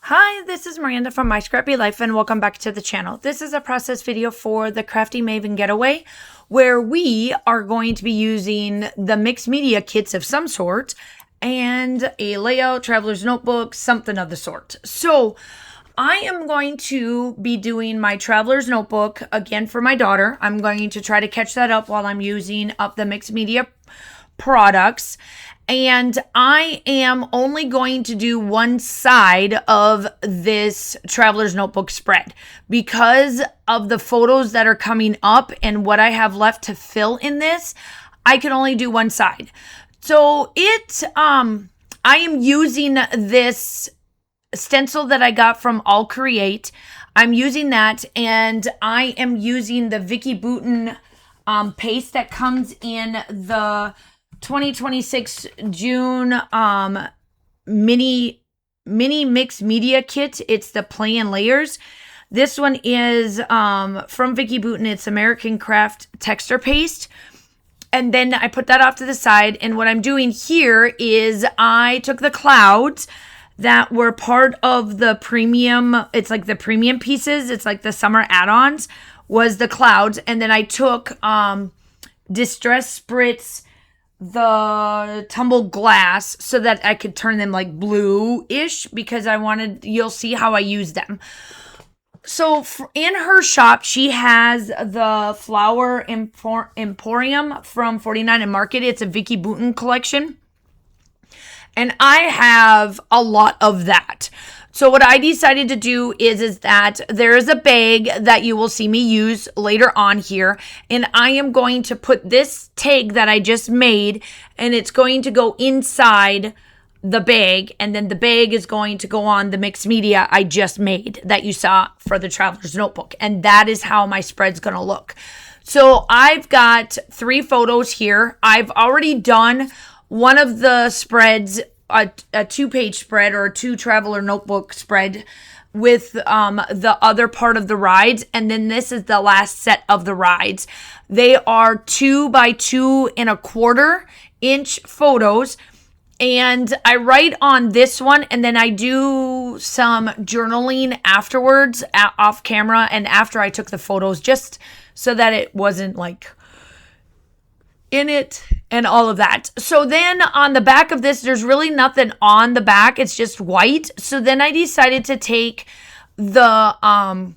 Hi, this is Miranda from My Scrappy Life and welcome back to the channel. This is a process video for the Crafty Maven Getaway where we are going to be using the mixed media kits of some sort and a layout, traveler's notebook, something of the sort. So I am going to be doing my traveler's notebook again for my daughter. I'm going to try to catch that up while I'm using up the mixed media products. And I am only going to do one side of this traveler's notebook spread because of the photos that are coming up and what I have left to fill in this. I can only do one side. So I am using this stencil that I got from All Create. I'm using that, and I am using the Vicky Bouton paste that comes in the 2026 June mini mixed media kit. It's the Play and Layers. This one is from Vicky Bouton. It's American Craft texture paste. And then I put that off to the side. And what I'm doing here is I took the clouds that were part of the premium. It's like the premium pieces. It's like the summer add-ons was the clouds. And then I took Distress Spritz the tumbled glass so that I could turn them like blue-ish because I wanted, you'll see how I use them. So in her shop, she has the Flower Emporium from 49 and Market. It's a Vicky Bouton collection. And I have a lot of that. So what I decided to do is that there is a bag that you will see me use later on here. And I am going to put this tag that I just made, and it's going to go inside the bag. And then the bag is going to go on the mixed media I just made that you saw for the traveler's notebook. And that is how my spread's going to look. So I've got 3 photos here. I've already done one of the spreads, a 2-page spread or a 2 traveler notebook spread with the other part of the rides. And then this is the last set of the rides. They are 2 by 2.25 inch photos. And I write on this one, and then I do some journaling afterwards off camera and after I took the photos, just so that it wasn't like in it and all of that. So then on the back of this, there's really nothing on the back. It's just white. So then I decided to take the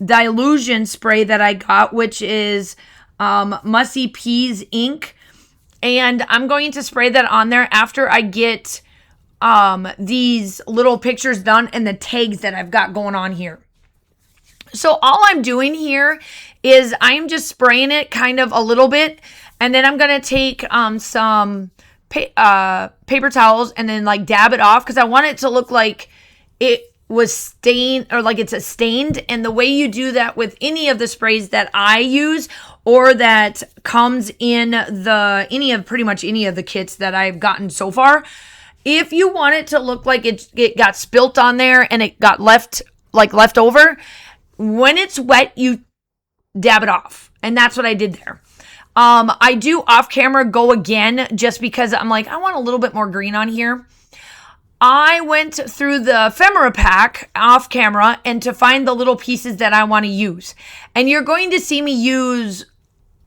Dilution spray that I got, which is Mussy Peas ink. And I'm going to spray that on there after I get these little pictures done and the tags that I've got going on here. So all I'm doing here is I'm just spraying it kind of a little bit. And then I'm going to take some paper towels and then like dab it off because I want it to look like it was stained or like it's a stained. And the way you do that with any of the sprays that I use or that comes in pretty much any of the kits that I've gotten so far, if you want it to look like it got spilt on there and it got left over, when it's wet, you dab it off. And that's what I did there. I do off camera go again just because I'm like, I want a little bit more green on here. I went through the ephemera pack off camera and to find the little pieces that I want to use. And you're going to see me use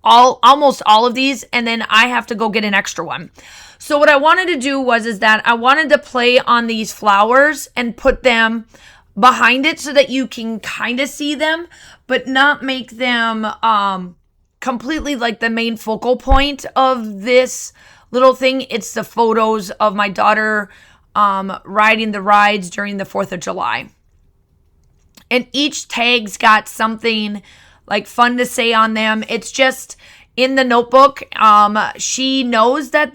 almost all of these, and then I have to go get an extra one. So what I wanted to do was that I wanted to play on these flowers and put them behind it so that you can kind of see them, but not make them completely like the main focal point of this little thing. It's the photos of my daughter riding the rides during the 4th of July. And each tag's got something like fun to say on them. It's just in the notebook. She knows that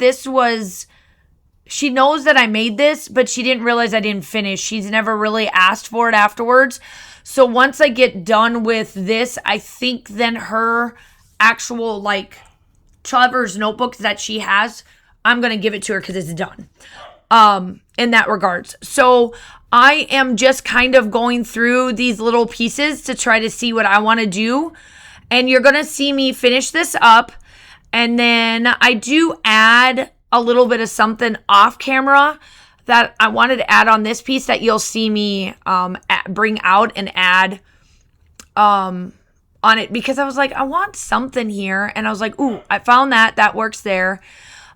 I made this, but she didn't realize I didn't finish. She's never really asked for it afterwards. So once I get done with this, I think then her actual like traveler's notebook that she has, I'm going to give it to her because it's done in that regards. So I am just kind of going through these little pieces to try to see what I want to do. And you're going to see me finish this up. And then I do add a little bit of something off camera that I wanted to add on this piece that you'll see me bring out and add on it, because I was like, I want something here. And I was like, ooh, I found that works there.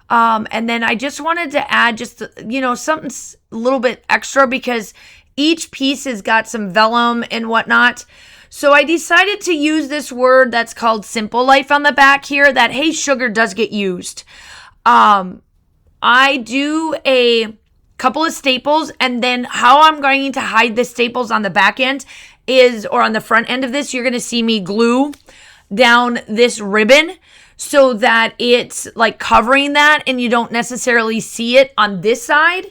And then I just wanted to add just, you know, something a little bit extra, because each piece has got some vellum and whatnot. So I decided to use this word that's called Simple Life on the back here, that Hey Sugar does get used. I do a couple of staples, and then how I'm going to hide the staples on the back end is, or on the front end of this, you're going to see me glue down this ribbon so that it's like covering that and you don't necessarily see it on this side,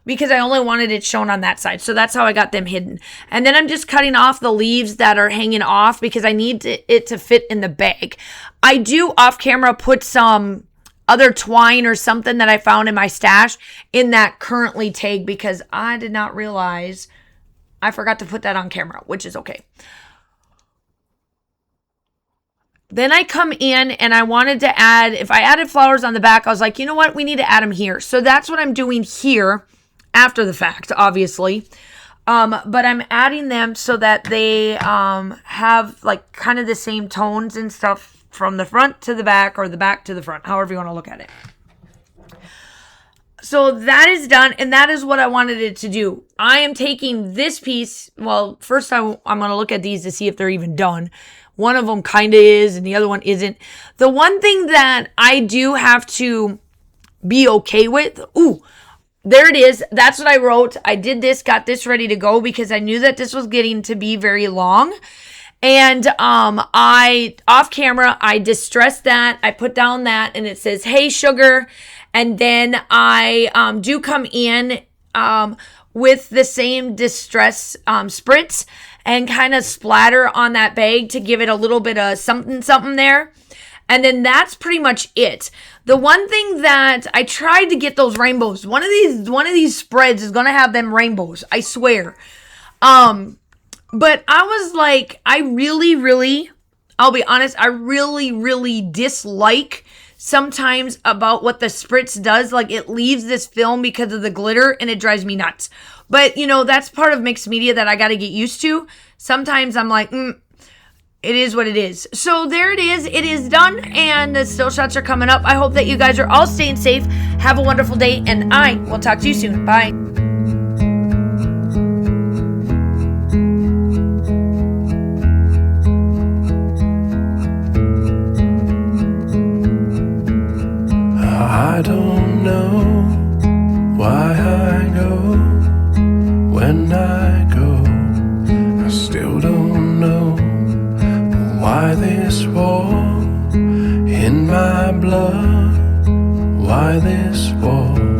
because I only wanted it shown on that side. So that's how I got them hidden. And then I'm just cutting off the leaves that are hanging off because I need it to fit in the bag. I do off camera put some other twine or something that I found in my stash in that currently tag, because I did not realize I forgot to put that on camera, which is okay. Then I come in and I wanted to add, if I added flowers on the back, I was like, you know what? We need to add them here. So that's what I'm doing here after the fact, obviously. But I'm adding them so that they have like kind of the same tones and stuff from the front to the back, or the back to the front, however you want to look at it. So that is done, and that is what I wanted it to do. I am taking this piece. Well, first I'm going to look at these to see if they're even done. One of them kind of is, and the other one isn't. The one thing that I do have to be okay with, ooh, there it is. That's what I wrote. I did this, got this ready to go, because I knew that this was getting to be very long. And I, off camera, I distressed that. I put down that, and it says, Hey Sugar. And then I do come in with the same distress spritz and kind of splatter on that bag to give it a little bit of something there. And then that's pretty much it. The one thing that I tried to get those rainbows. One of these spreads is going to have them rainbows, I swear. But I was like, I really, I'll be honest, I really dislike sometimes about what the spritz does. Like, it leaves this film because of the glitter, and it drives me nuts. But, you know, that's part of mixed media that I got to get used to. Sometimes I'm like, it is what it is. So there it is. It is done, and the still shots are coming up. I hope that you guys are all staying safe. Have a wonderful day, and I will talk to you soon. Bye. I don't know why I go when I go. I still don't know why this war in my blood, why this war.